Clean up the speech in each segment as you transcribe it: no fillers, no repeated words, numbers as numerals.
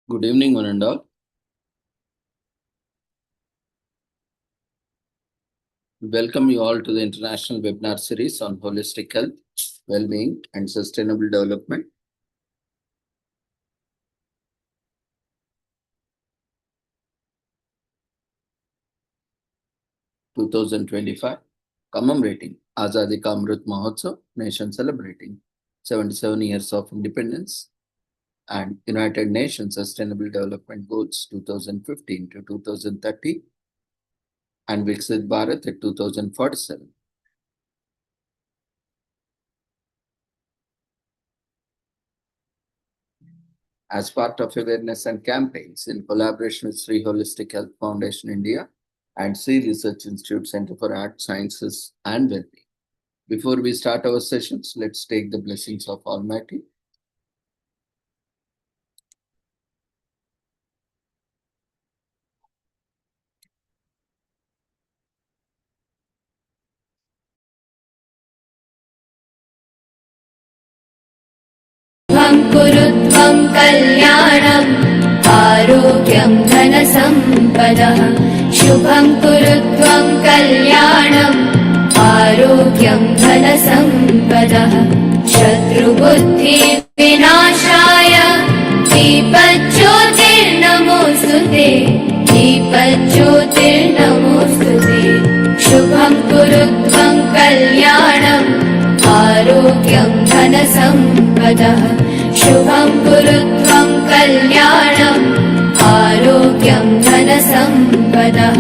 Good evening, one and all. Welcome you all to the international webinar series on holistic health, well-being, and sustainable development. (2025) commemorating Azadi Ka Amrit Mahotsav, nation celebrating 77 years of independence, and United Nations Sustainable Development Goals 2015 to 2030, and Viksit Bharat at 2047. As part of awareness and campaigns in collaboration with Sri Holistic Health Foundation India and Sri Research Institute Center for Art Sciences and Wellbeing. Before we start our sessions, let's take the blessings of Almighty. कुरुत्वं कल्याणम् आरोग्यं धनसम्पदः शुभं कुरुत्वं कल्याणम् आरोग्यं धनसम्पदः शत्रुबुद्धि विनाशाय दीपज्योतिर्नमोऽस्तुते दीपज्योतिर्नमोऽस्तुते शुभं कुरुत्वं कल्याणम् आरोग्यं धनसम्पदः शुभं कुरुत्वं कल्याणम् आरोग्यं धनसम्पदः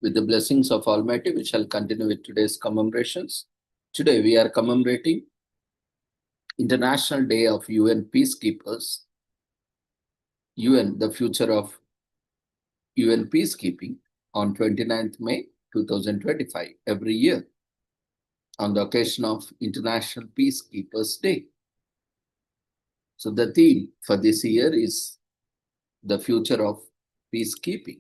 With the blessings of Almighty, we shall continue with today's commemorations. Today we are commemorating International Day of UN Peacekeepers. UN, the future of UN peacekeeping, on 29th May 2025 every year on the occasion of International Peacekeepers Day. So the theme for this year is the future of peacekeeping.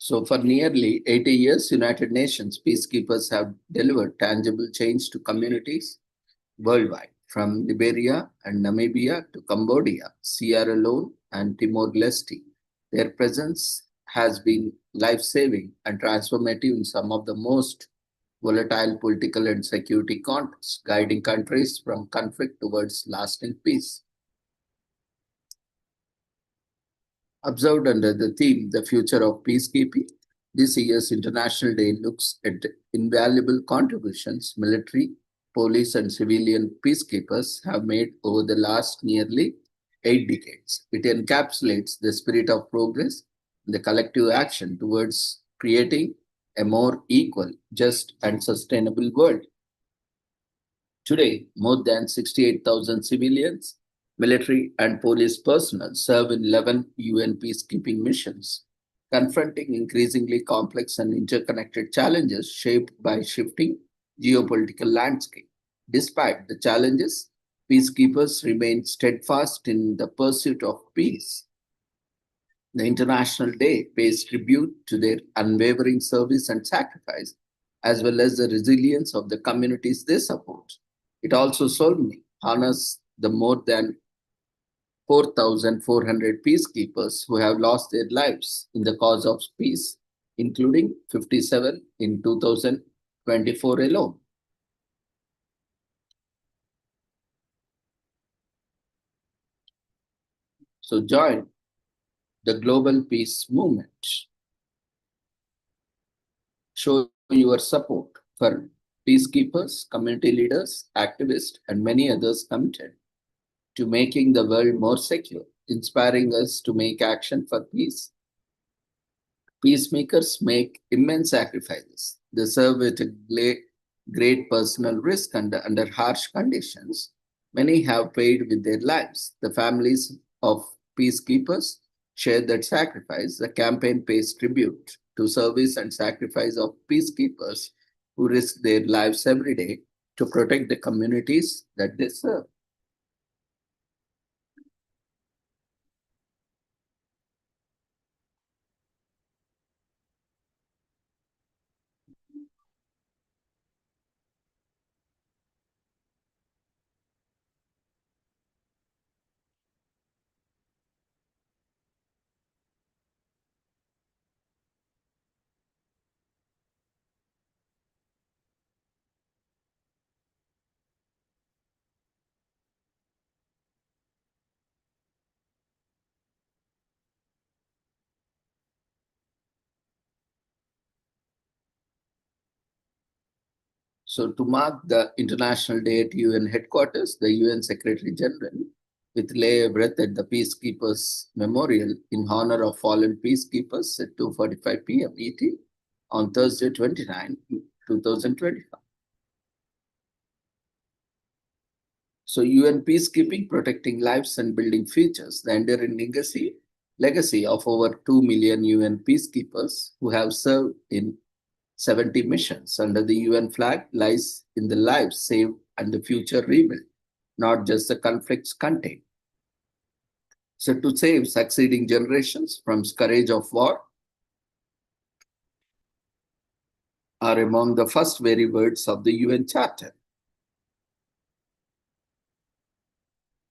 So for nearly 80 years, United Nations peacekeepers have delivered tangible change to communities worldwide, from Liberia and Namibia to Cambodia, Sierra Leone and Timor-Leste. Their presence has been life-saving and transformative in some of the most volatile political and security contexts, guiding countries from conflict towards lasting peace. Observed under the theme The Future of Peacekeeping, this year's International Day looks at invaluable contributions military, police, and civilian peacekeepers have made over the last nearly 8 decades. It encapsulates the spirit of progress and the collective action towards creating a more equal, just, and sustainable world. Today, more than 68,000 civilians, military, and police personnel serve in 11 UN peacekeeping missions, confronting increasingly complex and interconnected challenges shaped by shifting geopolitical landscape. Despite the challenges, peacekeepers remain steadfast in the pursuit of peace. The International Day pays tribute to their unwavering service and sacrifice, as well as the resilience of the communities they support. It also solemnly honors the more than 4,400 peacekeepers who have lost their lives in the cause of peace, including 57 in 2024 alone. So join the global peace movement. Show your support for peacekeepers, community leaders, activists, and many others committed to making the world more secure, inspiring us to make action for peace. Peacemakers make immense sacrifices. They serve at a great personal risk under harsh conditions. Many have paid with their lives. The families of peacekeepers share that sacrifice. The campaign pays tribute to service and sacrifice of peacekeepers who risk their lives every day to protect the communities that they serve. So, to mark the International Day at UN headquarters, the UN Secretary General, with lay a wreath at the Peacekeepers Memorial in honor of fallen peacekeepers at 2:45 p.m. ET on Thursday, 29, 2025. So, UN peacekeeping, protecting lives and building futures, the enduring legacy of over 2 million UN peacekeepers who have served in 70 missions under the UN flag lies in the lives saved and the future rebuilt, not just the conflicts contained. So, to save succeeding generations from scourge of war are among the first very words of the UN Charter.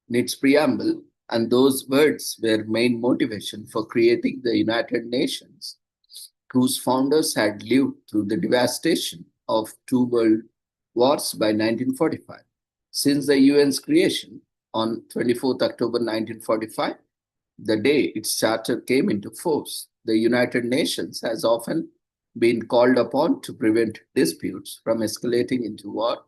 In its preamble, and those words were main motivation for creating the United Nations, whose founders had lived through the devastation of two world wars by 1945. Since the UN's creation on 24th October 1945, the day its charter came into force, the United Nations has often been called upon to prevent disputes from escalating into war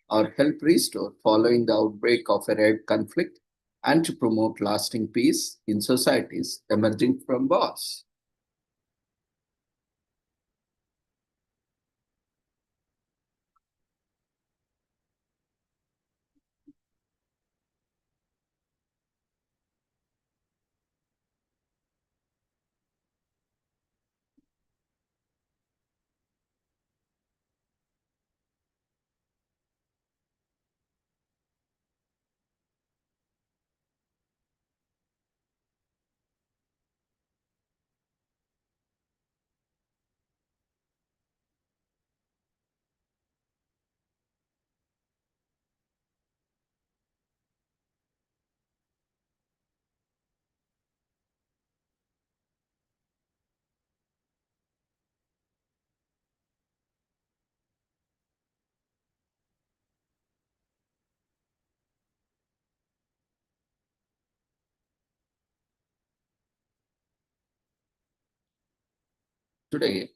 or help restore following the outbreak of a red conflict and to promote lasting peace in societies emerging from wars. today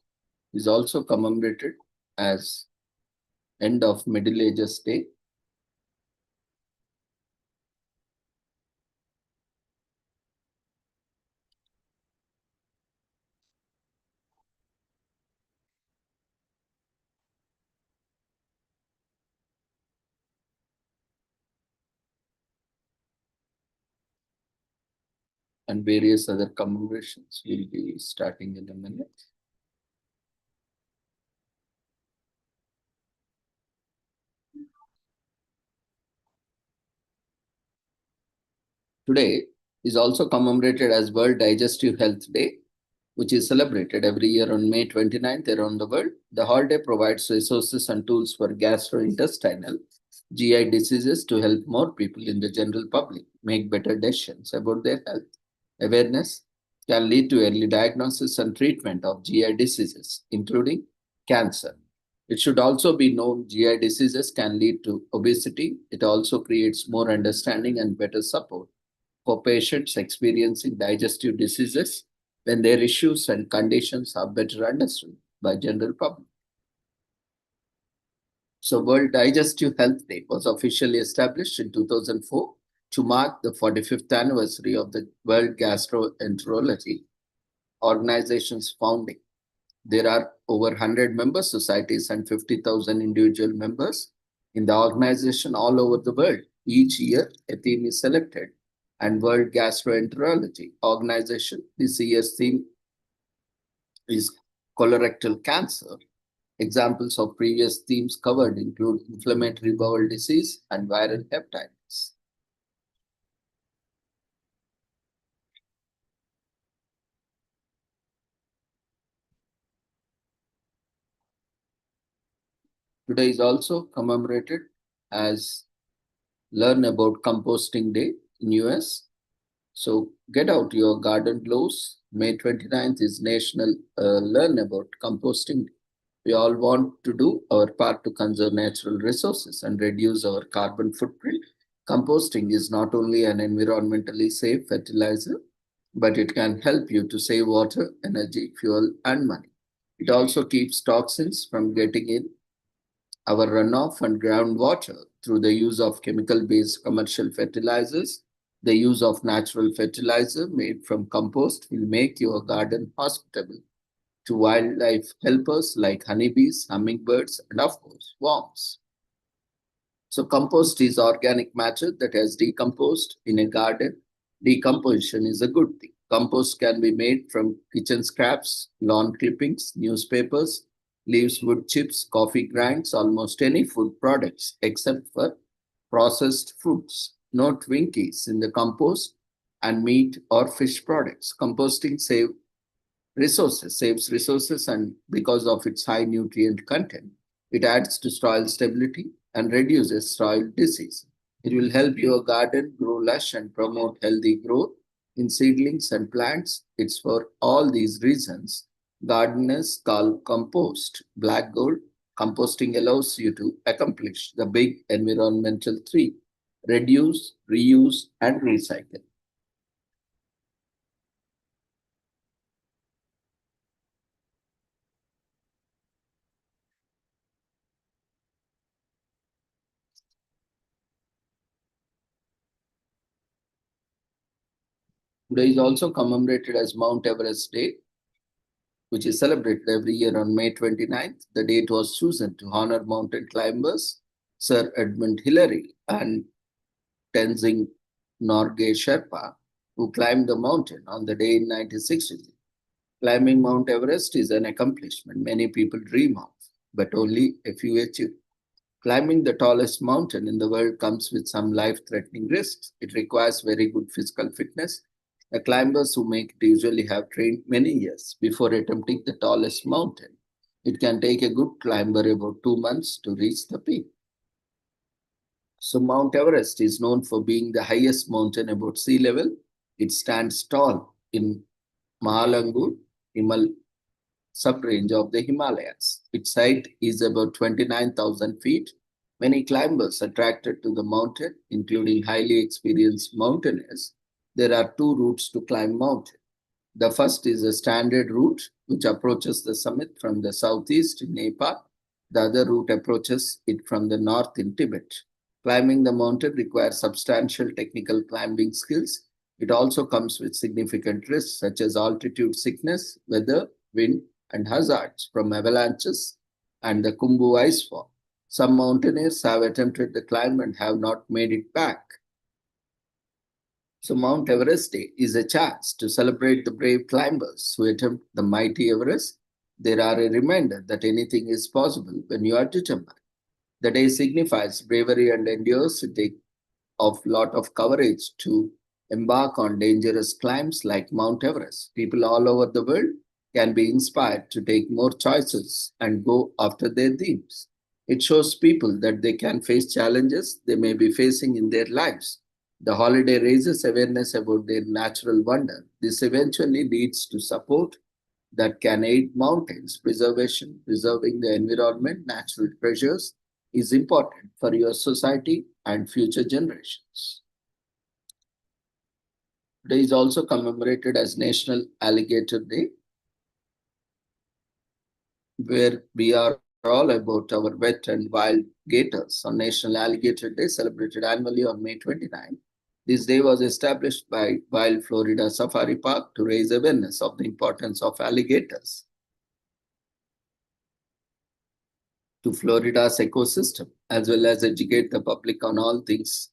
is also commemorated as end of Middle Ages Day. And various other commemorations will be starting in a minute. Today is also commemorated as World Digestive Health Day, which is celebrated every year on May 29th around the world. The holiday provides resources and tools for gastrointestinal GI diseases to help more people in the general public make better decisions about their health. Awareness can lead to early diagnosis and treatment of GI diseases, including cancer. It should also be known GI diseases can lead to obesity. It also creates more understanding and better support for patients experiencing digestive diseases when their issues and conditions are better understood by general public. So World Digestive Health Day was officially established in 2004 to mark the 45th anniversary of the World Gastroenterology Organization's founding. There are over 100 member societies and 50,000 individual members in the organization all over the world. Each year, a theme is selected, and World Gastroenterology Organization, this year's theme is colorectal cancer. Examples of previous themes covered include inflammatory bowel disease and viral hepatitis. Today is also commemorated as Learn About Composting Day in US. So get out your garden gloves. May 29th is National Learn About Composting Day. We all want to do our part to conserve natural resources and reduce our carbon footprint. Composting is not only an environmentally safe fertilizer, but it can help you to save water, energy, fuel, and money. It also keeps toxins from getting in our runoff and groundwater through the use of chemical-based commercial fertilizers. The use of natural fertilizer made from compost will make your garden hospitable to wildlife helpers like honeybees, hummingbirds, and of course, worms. So compost is organic matter that has decomposed in a garden. Decomposition is a good thing. Compost can be made from kitchen scraps, lawn clippings, newspapers, leaves, wood chips, coffee grinds, almost any food products except for processed foods. No Twinkies in the compost and meat or fish products. Composting saves resources, and because of its high nutrient content, it adds to soil stability and reduces soil disease. It will help your garden grow lush and promote healthy growth in seedlings and plants. It's for all these reasons gardeners call compost black gold. Composting allows you to accomplish the big environmental three: reduce, reuse, and recycle. Today is also commemorated as Mount Everest Day, which is celebrated every year on May 29th. The date was chosen to honor mountain climbers Sir Edmund Hillary and Tenzing Norgay Sherpa, who climbed the mountain on the day in 1963. Climbing Mount Everest is an accomplishment many people dream of, but only a few achieve. Climbing the tallest mountain in the world comes with some life-threatening risks. It requires very good physical fitness. The climbers who make it usually have trained many years before attempting the tallest mountain. It can take a good climber about 2 months to reach the peak. So Mount Everest is known for being the highest mountain above sea level. It stands tall in Mahalangur, sub-range of the Himalayas. Its height is about 29,000 feet. Many climbers attracted to the mountain, including highly experienced mountaineers. There are two routes to climb mountain. The first is a standard route which approaches the summit from the southeast in Nepal. The other route approaches it from the north in Tibet. Climbing the mountain requires substantial technical climbing skills. It also comes with significant risks such as altitude sickness, weather, wind, and hazards from avalanches and the Khumbu icefall. Some mountaineers have attempted the climb and have not made it back. So Mount Everest Day is a chance to celebrate the brave climbers who attempt the mighty Everest. There are a reminder that anything is possible when you are determined. The day signifies bravery and endurance. It takes a lot of courage to embark on dangerous climbs like Mount Everest. People all over the world can be inspired to take more choices and go after their dreams. It shows people that they can face challenges they may be facing in their lives. The holiday raises awareness about their natural wonder. This eventually leads to support that can aid mountains preservation. Preserving the environment, natural treasures is important for your society and future generations. Today is also commemorated as National Alligator Day, where we are all about our wet and wild gators. On National Alligator Day, celebrated annually on May 29, this day was established by Wild Florida Safari Park to raise awareness of the importance of alligators to Florida's ecosystem, as well as educate the public on all things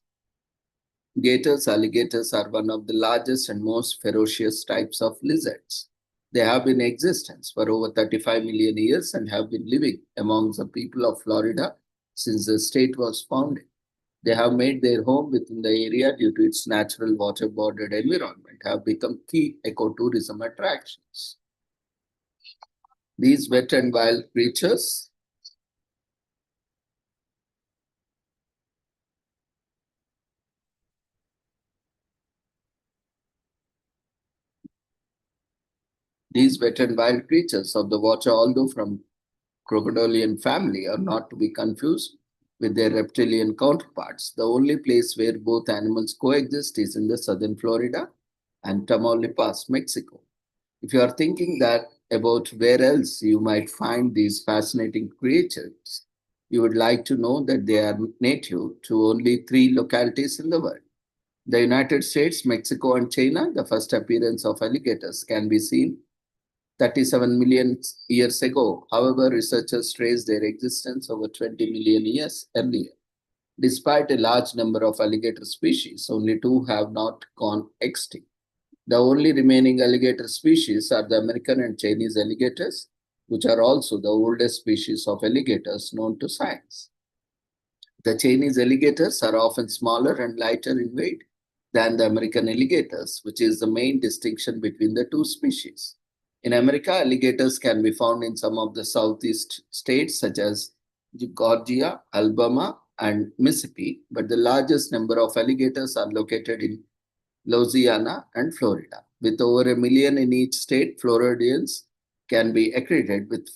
gators. Alligators are one of the largest and most ferocious types of lizards. They have been in existence for over 35 million years and have been living among the people of Florida since the state was founded. They have made their home within the area due to its natural water-bordered environment, have become key ecotourism attractions. These wet and wild creatures These wet and wild creatures of the water, although from crocodilian family, are not to be confused with their reptilian counterparts. The only place where both animals coexist is in the southern Florida and Tamaulipas, Mexico. If you are thinking that about where else you might find these fascinating creatures, you would like to know that they are native to only 3 localities in the world: the United States, Mexico, and China. The first appearance of alligators can be seen 37 million years ago. However, researchers trace their existence over 20 million years earlier. Despite a large number of alligator species, only 2 have not gone extinct. The only remaining alligator species are the American and Chinese alligators, which are also the oldest species of alligators known to science. The Chinese alligators are often smaller and lighter in weight than the American alligators, which is the main distinction between the 2 species. In America, alligators can be found in some of the southeast states such as Georgia, Alabama, and Mississippi, but the largest number of alligators are located in Louisiana and Florida. With over 1 million in each state, Floridians can be accredited with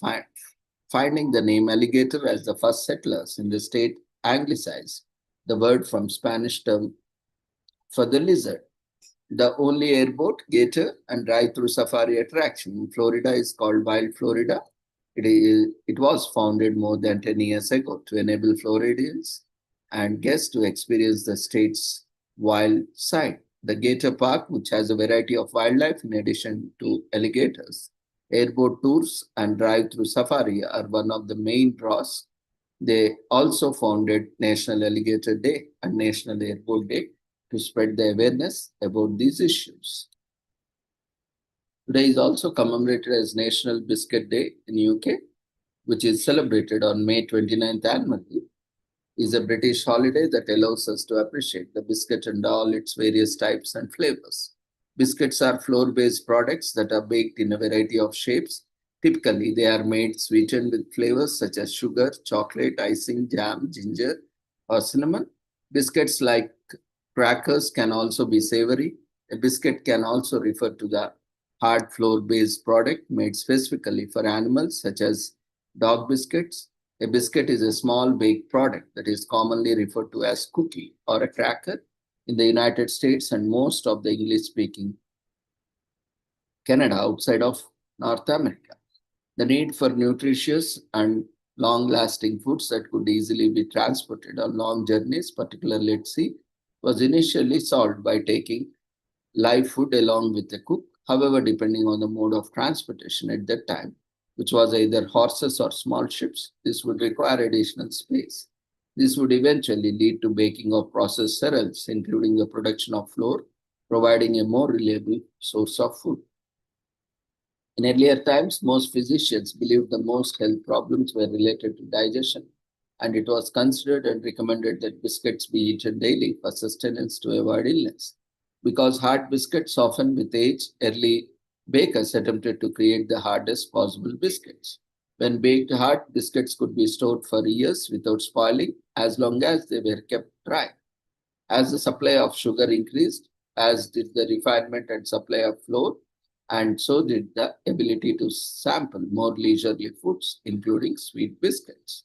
finding the name alligator as the first settlers in the state anglicized the word from Spanish term for the lizard. The only airboat, gator, and drive-through safari attraction in Florida is called Wild Florida. It was founded more than 10 years ago to enable Floridians and guests to experience the state's wild side. The Gator Park, which has a variety of wildlife in addition to alligators. Airboat tours and drive-through safari are one of the main draws. They also founded National Alligator Day and National Airboat Day to spread the awareness about these issues. Today is also commemorated as National Biscuit Day in UK, which is celebrated on May 29th annually. Is a British holiday that allows us to appreciate the biscuit and all its various types and flavors. Biscuits are flour-based products that are baked in a variety of shapes. Typically, they are made sweetened with flavors such as sugar, chocolate, icing, jam, ginger, or cinnamon. Biscuits like crackers can also be savory. A biscuit can also refer to the hard flour-based product made specifically for animals, such as dog biscuits. A biscuit is a small baked product that is commonly referred to as cookie or a cracker in the United States and most of the English-speaking Canada outside of North America. The need for nutritious and long-lasting foods that could easily be transported on long journeys, particularly at sea, was initially solved by taking live food along with the cook. However, depending on the mode of transportation at that time, which was either horses or small ships, this would require additional space. This would eventually lead to baking of processed cereals, including the production of flour, providing a more reliable source of food. In earlier times, most physicians believed the most health problems were related to digestion, and it was considered and recommended that biscuits be eaten daily for sustenance to avoid illness. Because hard biscuits often with age, early bakers attempted to create the hardest possible biscuits. When baked hard, biscuits could be stored for years without spoiling as long as they were kept dry. As the supply of sugar increased, as did the refinement and supply of flour, and so did the ability to sample more leisurely foods, including sweet biscuits.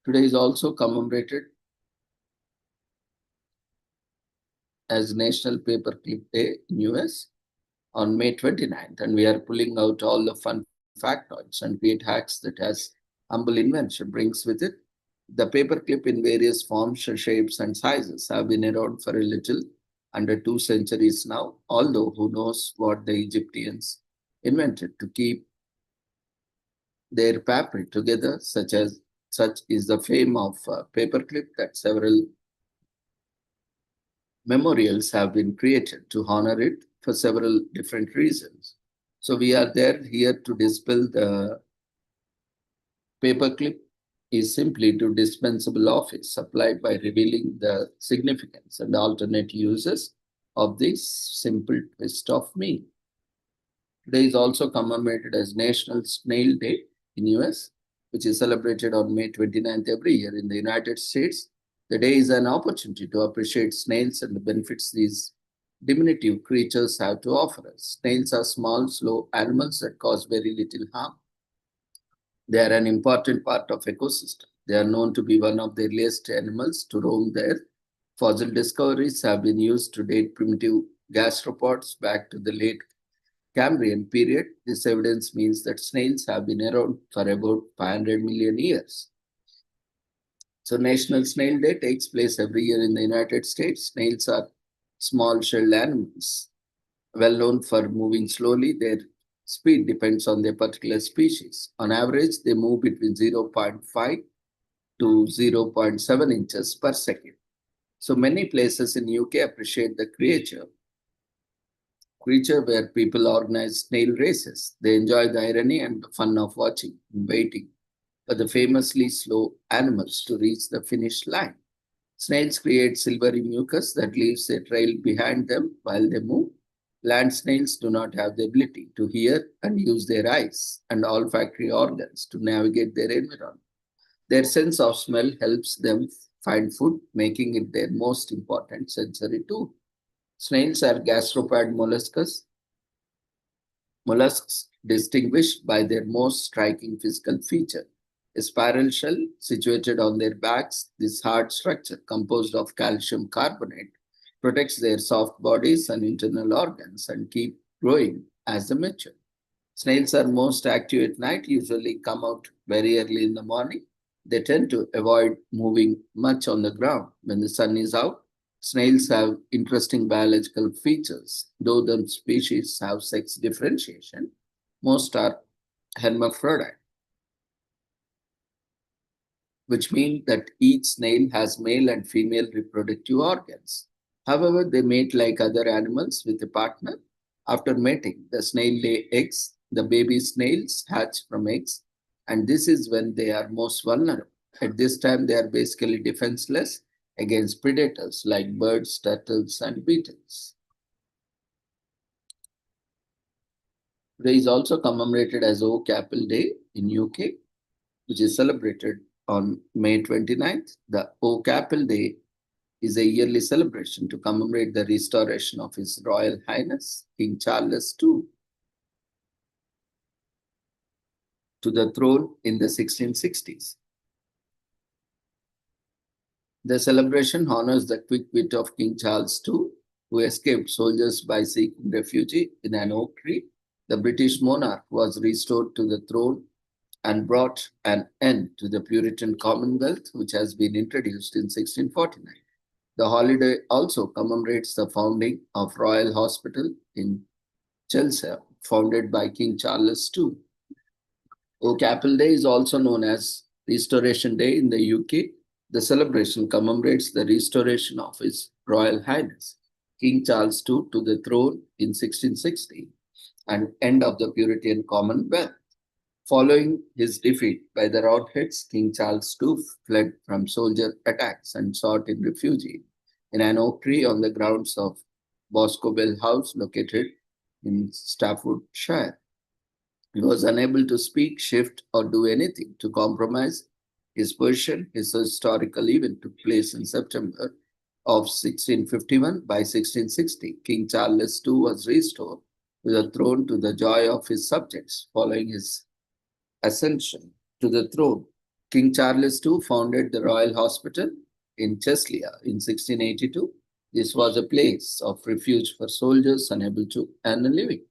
Today is also commemorated as National Paperclip Day in US on May 29th, and we are pulling out all the fun factoids and great hacks that has humble invention brings with it. The paperclip in various forms, shapes, and sizes have been around for a little under 2 centuries now, although who knows what the Egyptians invented to keep their paper together, such is the fame of paperclip that several memorials have been created to honor it for several different reasons. So we are there here to dispel the paperclip is simply to dispensable office supplied by revealing the significance and alternate uses of this simple twist of me. Today is also commemorated as National Snail Day in US, which is celebrated on May 29th every year in the United States. The day is an opportunity to appreciate snails and the benefits these diminutive creatures have to offer us. Snails are small, slow animals that cause very little harm. They are an important part of ecosystem. They are known to be one of the earliest animals to roam there. Fossil discoveries have been used to date primitive gastropods back to the late Cambrian period. This evidence means that snails have been around for about 500 million years. So National Snail Day takes place every year in the United States. Snails are small-shelled animals, well known for moving slowly. Their speed depends on their particular species. On average, they move between 0.5 to 0.7 inches per second. So many places in UK appreciate the creature where people organize snail races. They enjoy the irony and the fun of watching and waiting for the famously slow animals to reach the finish line. Snails create silvery mucus that leaves a trail behind them while they move. Land snails do not have the ability to hear and use their eyes and olfactory organs to navigate their environment. Their sense of smell helps them find food, making it their most important sensory tool. Snails are gastropod mollusks distinguished by their most striking physical feature. A spiral shell situated on their backs, this hard structure composed of calcium carbonate protects their soft bodies and internal organs and keep growing as they mature. Snails are most active at night, usually come out very early in the morning. They tend to avoid moving much on the ground when the sun is out. Snails have interesting biological features. Though the species have sex differentiation, most are hermaphrodite, which means that each snail has male and female reproductive organs. However, they mate like other animals with a partner. After mating, the snail lay eggs. The baby snails hatch from eggs, and this is when they are most vulnerable. At this time, they are basically defenseless against predators like birds, turtles, and beetles. Today is also commemorated as Oak Apple Day in UK, which is celebrated on May 29th. The Oak Apple Day is a yearly celebration to commemorate the restoration of His Royal Highness King Charles II to the throne in the 1660s. The celebration honors the quick wit of King Charles II, who escaped soldiers by seeking refuge in an oak tree. The British monarch was restored to the throne and brought an end to the Puritan Commonwealth, which has been introduced in 1649. The holiday also commemorates the founding of Royal Hospital in Chelsea, founded by King Charles II. Oak Apple Day is also known as Restoration Day in the UK. The celebration commemorates the restoration of His Royal Highness King Charles II to the throne in 1660 and end of the Puritan Commonwealth. Following his defeat by the Roundheads, King Charles II fled from soldier attacks and sought in refuge in an oak tree on the grounds of Boscobel House located in Staffordshire. He was unable to speak, shift, or do anything to compromise his position. His historical event took place in September of 1651. By 1660, King Charles II was restored to the throne to the joy of his subjects. Following his ascension to the throne, King Charles II founded the Royal Hospital in Cheshire in 1682. This was a place of refuge for soldiers unable to earn a living.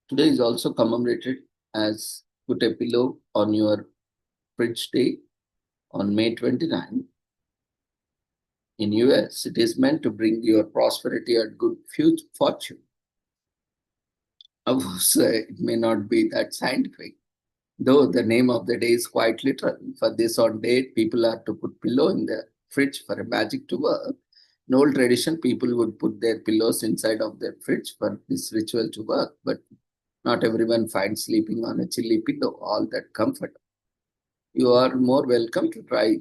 Today is also commemorated as Put a Pillow on Your Fridge Day on May 29. In US, it is meant to bring your prosperity and good fortune. Of course, it may not be that scientific, though the name of the day is quite literal. For this on date, people are to put pillow in the fridge for a magic to work. In old tradition, people would put their pillows inside of their fridge for this ritual to work, but not everyone finds sleeping on a chilly pillow all that comfortable. You are more welcome to try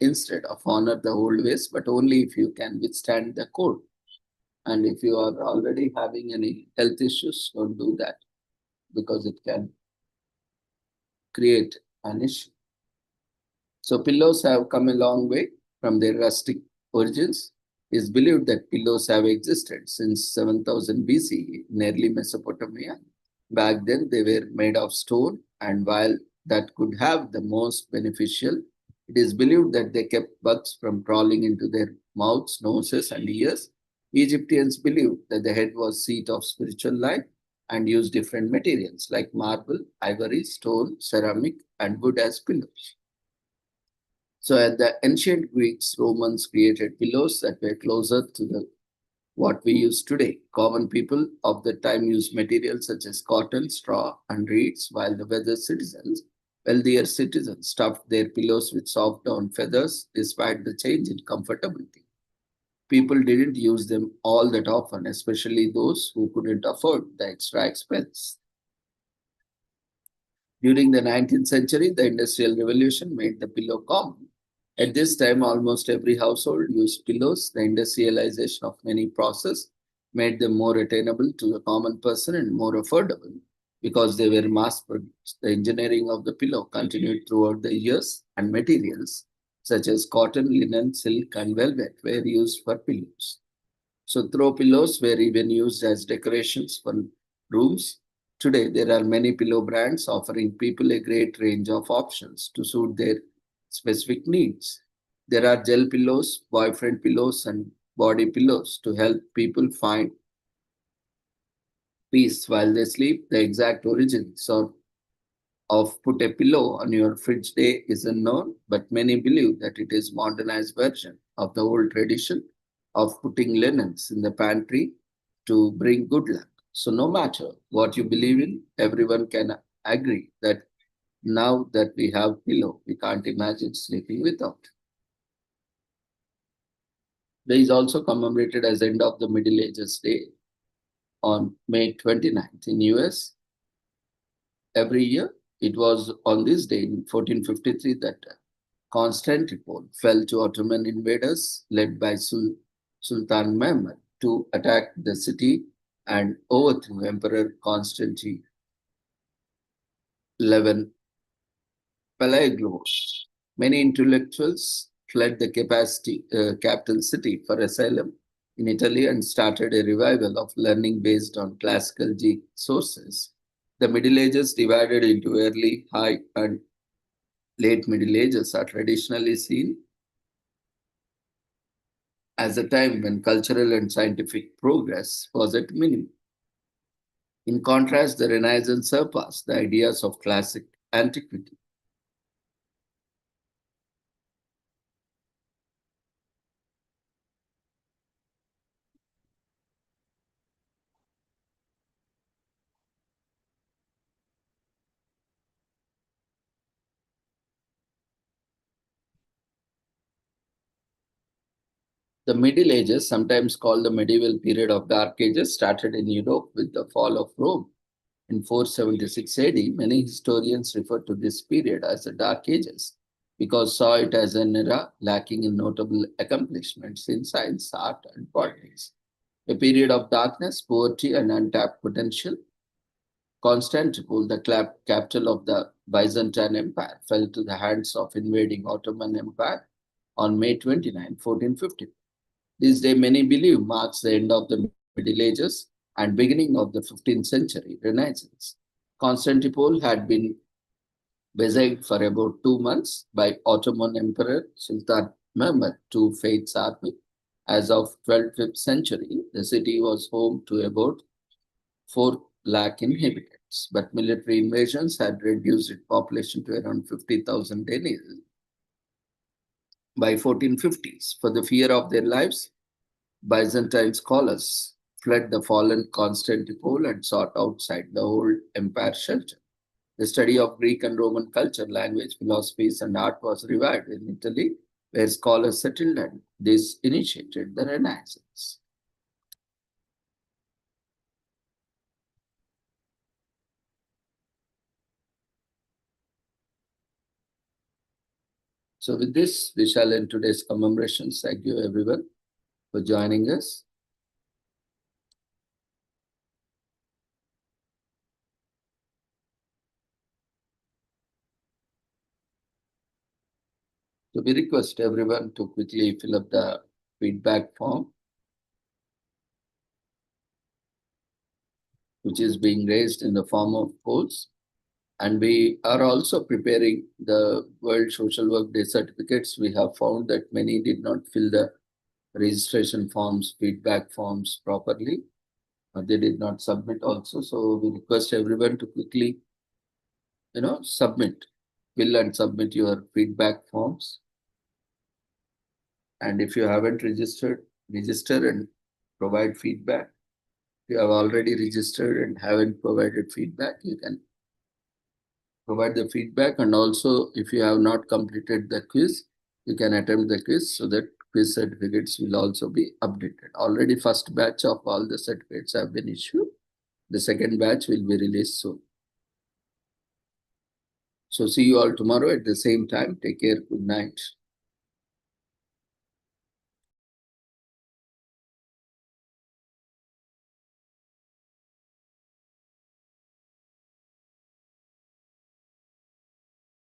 instead of honor the old ways, but only if you can withstand the cold. And if you are already having any health issues, don't do that because it can create an issue. So pillows have come a long way from their rustic origins. It is believed that pillows have existed since 7000 BC in early Mesopotamia. Back then, they were made of stone, and while that could have the most beneficial, it is believed that they kept bugs from crawling into their mouths, noses, and ears. Egyptians believed that the head was seat of spiritual life and used different materials like marble, ivory, stone, ceramic, and wood as pillows. So at the ancient Greeks, Romans created pillows that were closer to the what we use today. Common people of the time used materials such as cotton, straw, and reeds, while the wealthier citizens stuffed their pillows with soft down feathers despite the change in comfortability. People didn't use them all that often, especially those who couldn't afford the extra expense. During the 19th century, the Industrial Revolution made the pillow common. At this time, almost every household used pillows. The industrialization of many processes made them more attainable to the common person and more affordable because they were mass produced. The engineering of the pillow continued throughout the years, and materials such as cotton, linen, silk, and velvet were used for pillows. So throw pillows were even used as decorations for rooms. Today, there are many pillow brands offering people a great range of options to suit their specific needs. There are gel pillows, boyfriend pillows, and body pillows to help people find peace while they sleep. The exact origins of put a pillow on your fridge day is unknown, but many believe that it is modernized version of the old tradition of putting linens in the pantry to bring good luck. So no matter what you believe in, everyone can agree that now that we have pillow, we can't imagine sleeping without. Day is also commemorated as end of the Middle Ages Day on May 29th in US. Every year, it was on this day in 1453 that Constantinople fell to Ottoman invaders led by Sultan Mehmed to attack the city and overthrew Emperor Constantine XI Pelagios. Many intellectuals fled the capital city for asylum in Italy and started a revival of learning based on classical Greek sources. The Middle Ages, divided into early, high, and late Middle Ages, are traditionally seen as a time when cultural and scientific progress was at minimum. In contrast, the Renaissance surpassed the ideas of classic antiquity. The Middle Ages, sometimes called the medieval period of Dark Ages, started in Europe with the fall of Rome in 476 AD. Many historians refer to this period as the Dark Ages because saw it as an era lacking in notable accomplishments in science, art, and politics. A period of darkness, poverty, and untapped potential. Constantinople, the capital of the Byzantine Empire, fell to the hands of invading Ottoman Empire on May 29, 1450. This day, many believe, marks the end of the Middle Ages and beginning of the 15th century Renaissance. Constantinople had been besieged for about 2 months by Ottoman Emperor Sultan Mehmed II Faith's army. As of 12th century, the city was home to about 4 lakh inhabitants, but military invasions had reduced its population to around 50,000 daily by 1450s. For the fear of their lives, Byzantine scholars fled the fallen Constantinople and sought outside the old empire shelter. The study of Greek and Roman culture, language, philosophies, and art was revived in Italy, where scholars settled, and this initiated the Renaissance. So with this, we shall end today's commemorations. Thank you everyone for joining us. So we request everyone to quickly fill up the feedback form, which is being raised in the form of polls. And we are also preparing the World Social Work Day certificates. We have found that many did not fill the registration forms, feedback forms properly. They did not submit also. So we request everyone to quickly, fill and submit your feedback forms. And if you haven't registered, register and provide feedback. If you have already registered and haven't provided feedback, you can provide the feedback. And also, if you have not completed the quiz, you can attempt the quiz so that quiz certificates will also be updated. Already first batch of all the certificates have been issued. The second batch will be released soon. So see you all tomorrow at the same time. Take care. Good night.